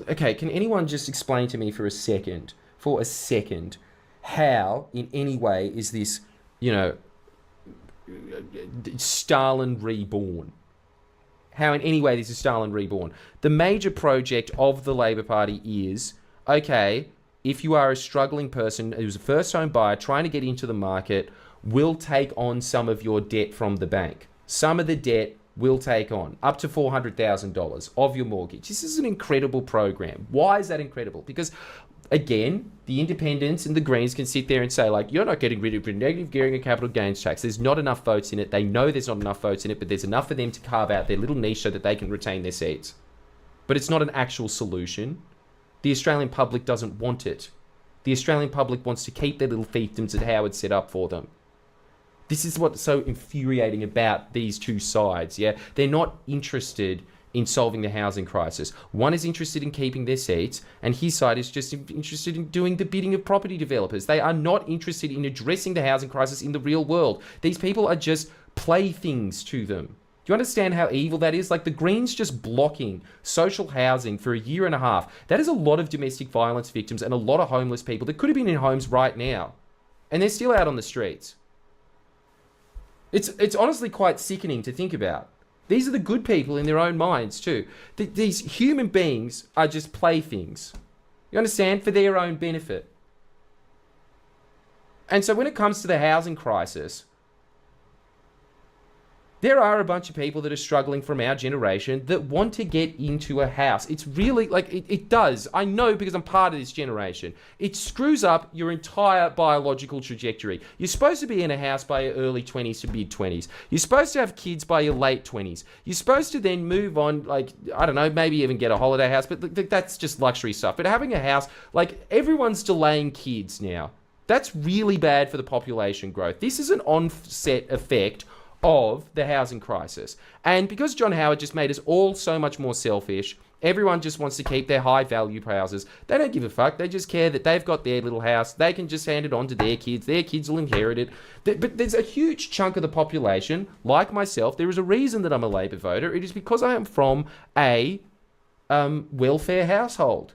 Okay, can anyone just explain to me for a second, how in any way is this, you know, Stalin reborn? How in any way this is Stalin reborn? The major project of the Labor Party is, okay, if you are a struggling person who's a first home buyer trying to get into the market, we'll take on some of your debt from the bank. Some of the debt we'll take on, up to $400,000 of your mortgage. This is an incredible program. Why is that incredible? Because, again, the independents and the Greens can sit there and say, like, you're not getting rid of the negative gearing and capital gains tax. There's not enough votes in it. They know there's not enough votes in it, but there's enough for them to carve out their little niche so that they can retain their seats. But it's not an actual solution. The Australian public doesn't want it. The Australian public wants to keep their little fiefdoms that Howard set up for them. This is what's so infuriating about these two sides, yeah? They're not interested in solving the housing crisis. One is interested in keeping their seats, and his side is just interested in doing the bidding of property developers. They are not interested in addressing the housing crisis in the real world. These people are just playthings to them. Do you understand how evil that is? Like, the Greens just blocking social housing for a year and a half. That is a lot of domestic violence victims and a lot of homeless people that could have been in homes right now. And they're still out on the streets. It's honestly quite sickening to think about. These are the good people in their own minds too. These human beings are just playthings. You understand? For their own benefit. And so when it comes to the housing crisis, there are a bunch of people that are struggling from our generation that want to get into a house. It's really, like, it does. I know because I'm part of this generation. It screws up your entire biological trajectory. You're supposed to be in a house by your early 20s to mid 20s. You're supposed to have kids by your late 20s. You're supposed to then move on, like, I don't know, maybe even get a holiday house, but that's just luxury stuff. But having a house, like, everyone's delaying kids now. That's really bad for the population growth. This is an onset effect of the housing crisis. And because John Howard just made us all so much more selfish, everyone just wants to keep their high value houses. They don't give a fuck. They just care that they've got their little house. They can just hand it on to their kids. Their kids will inherit it. But there's a huge chunk of the population, like myself, there is a reason that I'm a Labor voter. It is because I am from a welfare household.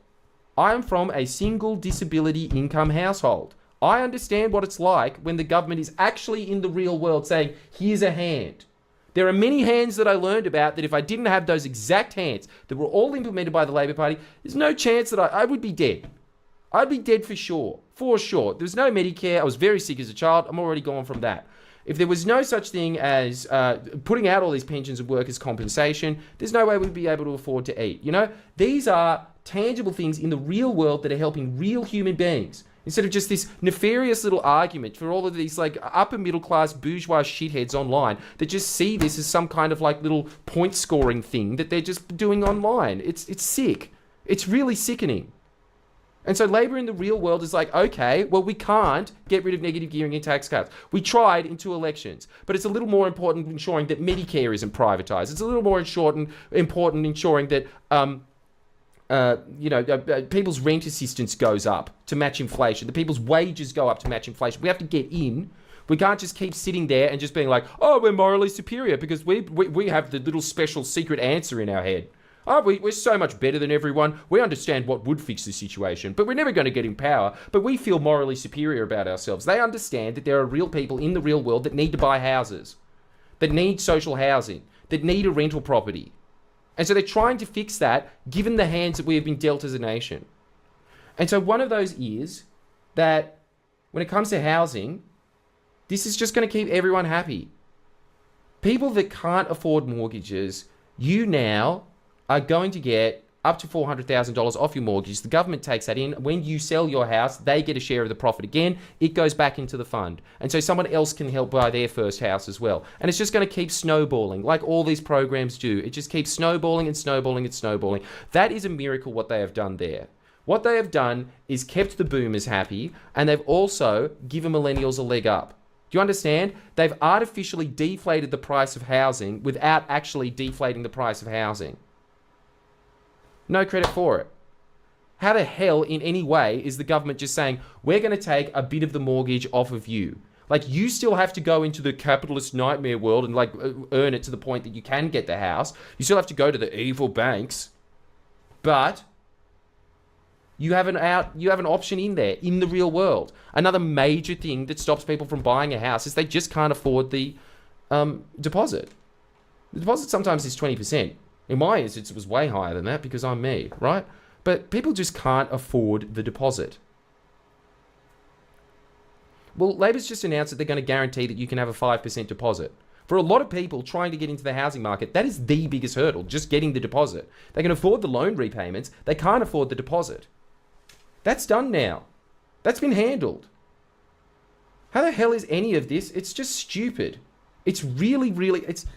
I am from a single disability income household. I understand what it's like when the government is actually in the real world saying, here's a hand. There are many hands that I learned about that if I didn't have those exact hands that were all implemented by the Labor Party, there's no chance that I would be dead. I'd be dead for sure. For sure. There was no Medicare. I was very sick as a child. I'm already gone from that. If there was no such thing as putting out all these pensions and workers' compensation, there's no way we'd be able to afford to eat. You know, these are tangible things in the real world that are helping real human beings. Instead of just this nefarious little argument for all of these, like, upper middle class bourgeois shitheads online that just see this as some kind of, like, little point scoring thing that they're just doing online. It's sick. It's really sickening. And so Labor in the real world is like, okay, well, we can't get rid of negative gearing and tax cuts. We tried in 2 elections, but it's a little more important ensuring that Medicare isn't privatized. It's a little more important ensuring that people's rent assistance goes up to match inflation. The people's wages go up to match inflation. We have to get in. We can't just keep sitting there and just being like, oh, we're morally superior because we have the little special secret answer in our head. Oh, we're so much better than everyone. We understand what would fix the situation, but we're never going to get in power. But we feel morally superior about ourselves. They understand that there are real people in the real world that need to buy houses, that need social housing, that need a rental property. And so they're trying to fix that given the hands that we have been dealt as a nation. And so one of those is that when it comes to housing, this is just going to keep everyone happy. People that can't afford mortgages, you now are going to get up to $400,000 off your mortgage. The government takes that in. When you sell your house, they get a share of the profit again. It goes back into the fund. And so someone else can help buy their first house as well. And it's just going to keep snowballing like all these programs do. It just keeps snowballing and snowballing and snowballing. That is a miracle what they have done there. What they have done is kept the boomers happy, and they've also given millennials a leg up. Do you understand? They've artificially deflated the price of housing without actually deflating the price of housing. No credit for it. How the hell, in any way, is the government just saying, we're going to take a bit of the mortgage off of you? Like, you still have to go into the capitalist nightmare world and, like, earn it to the point that you can get the house. You still have to go to the evil banks But you have an option in there in the real world. Another major thing that stops people from buying a house is they just can't afford the deposit. The deposit sometimes is 20%. In my instance, it was way higher than that because I'm me, right? But people just can't afford the deposit. Well, Labor's just announced that they're going to guarantee that you can have a 5% deposit. For a lot of people trying to get into the housing market, that is the biggest hurdle, just getting the deposit. They can afford the loan repayments, they can't afford the deposit. That's done now. That's been handled. How the hell is any of this? It's just stupid. It's really, it's...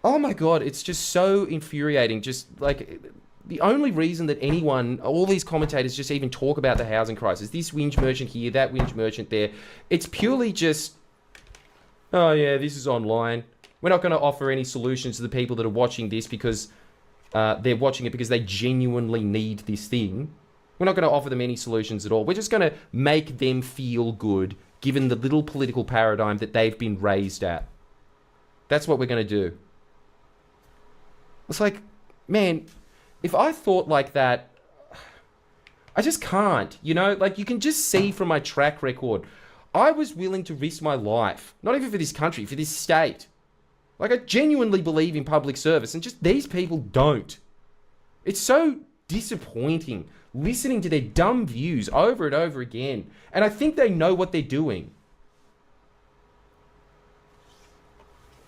Oh my God, it's just so infuriating. Just like... The only reason that anyone, all these commentators just even talk about the housing crisis, this whinge merchant here, that whinge merchant there, it's purely just, oh yeah, this is online. We're not going to offer any solutions to the people that are watching this because they're watching it because they genuinely need this thing. We're not going to offer them any solutions at all. We're just going to make them feel good given the little political paradigm that they've been raised at. That's what we're going to do. It's like, man... If I thought like that, I just can't, you know? Like, you can just see from my track record, I was willing to risk my life, not even for this country, for this state. Like, I genuinely believe in public service, and just these people don't. It's so disappointing listening to their dumb views over and over again. And I think they know what they're doing.